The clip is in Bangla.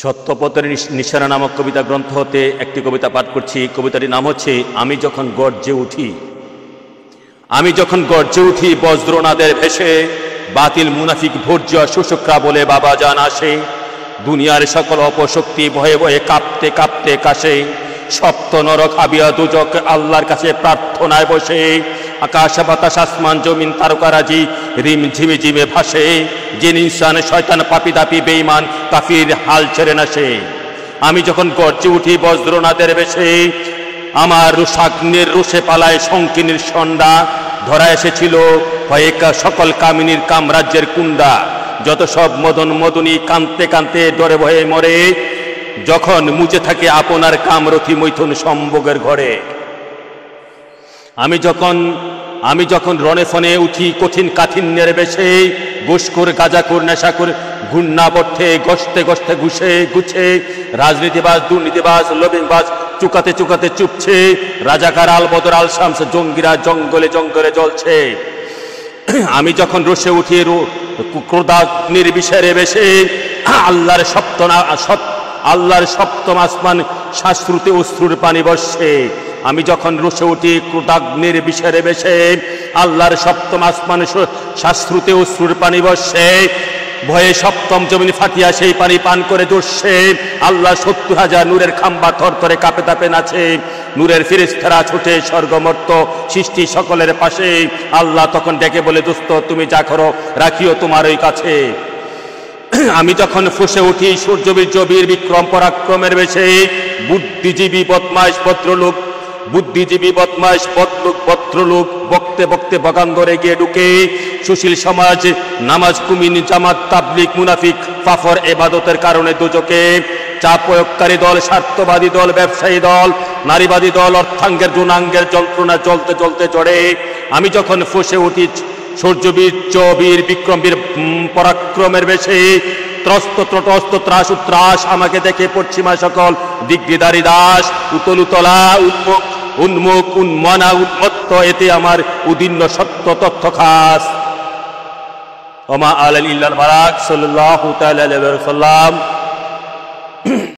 সত্যপথের নিশানা নামক কবিতা গ্রন্থ হতে একটি কবিতা পাঠ করছি। কবিতাটির নাম হচ্ছে আমি যখন গর্জে উঠি। আমি যখন গর্জে উঠি বজ্রনাদের ভেসে, বাতিল মুনাফিক ভর্জ শোষকরা বলে বাবা জান আসে। দুনিয়ার সকল অপশক্তি ভয়ে ভয়ে কাঁপতে কাঁপতে কাশে। সপ্ত নরক হাবিয়া দুজক আল্লাহর কাছে প্রার্থনায় বসে। আকাশ বাতাস আসমান জমিন তারকারাজি রিম ঝিমে ঝিমে ভাসে। যে ইনসান শয়তান পাপি দাপি বেঈমান কাফির হাল ছেড়ে না সে। আমি যখন গর্জে উঠি বজ্রনাদের বেশে, আমার রুষাগ্নির রুষে পালায় শঙ্কিনীর সন্ডা। ধরা এসেছিল হয়ে সকল কামিনীর কামরাজ্যের কুণ্ডা। যত সব মদন মদনী কাঁদতে কাঁদতে ডরে ভয়ে মরে, যখন মুজে থাকে আপনার কামরথি মৈথুন সম্ভোগের ঘরে। আমি যখন রণে ফনে উঠি কঠিন কাঠিন্যের বেশে, ঘুষখোর গাঁজাখোর নেশাখোর ঘূর্ণাবর্তে গসতে গসতে ঘুষে গুছে। রাজনীতিবাজ দুর্নীতিবাজ লবিংবাজ চুকাতে চুকাতে চুপছে। রাজাকার আল বদর আল শামস জঙ্গিরা জঙ্গলে জঙ্গলে জ্বলছে। আমি যখন রসে উঠি ক্রোধাগ্নির বিষেরে বেশে, আল্লাহর সপ্তম আসমান শাস্ত্রুতে অশ্রুর পানি বর্ষে। আমি যখন রসে উঠি ক্রোধাগ্নির বিষেরে বেশে, আল্লাহর সপ্তম আসমান শাস্ত্রুতে অশ্রুর পানি বর্ষে। ভয়ে সপ্তম জমিন ফাটিয়া সেই পানি পান করে দর্শে। আল্লাহ ৭০,০০০ নূরের খাম্বা থরথরে কাঁপে তাপে নাচে। নূরের ফেরেশতারা ছোটে স্বর্গমর্ত সৃষ্টি সকলের পাশে। আল্লাহ তখন ডেকে বলে দোস্ত তুমি যা করো রাখিও তোমার ওই কাছে। আমি যখন ফুঁসে উঠি সূর্যবীর্য বীর বিক্রম পরাক্রমের বেশে, বুদ্ধিজীবী বদমাইশ ভদ্রলোক ভদ্রলোক বকতে বকতে বগান্দরে গিয়ে ঢুকে। সুশীল সমাজ নামাজ কুমিন জামাত তাবলিগ মুনাফিক ফাফর এবাদতের কারণে দুজকে। চাপ প্রয়োগকারী দল স্বার্থবাদী দল ব্যবসায়ী দল নারীবাদী দল অর্থাঙ্গের যৌনাঙ্গের যন্ত্রণা জ্বলতে জ্বলতে চড়ে। আমি যখন ফুঁসে উঠি সূর্যবীর্য বীর বিক্রম বীর পরাক্রমের বেশে, ত্রস্ত ত্রটস্ত ত্রাস উত্রাস আমাকে দেখে পশ্চিমা সকল দিগ্বিদারী দাস। উতলুতলা উন্মুখ উন্মনা উন্মত্ত এতে আমার উদীর্ণ সত্য তথ্য খাস। ওমা আলাল ইল্লাল বারাক সাল্লাল্লাহু তাআলা আলাইহি ওয়া সাল্লাম।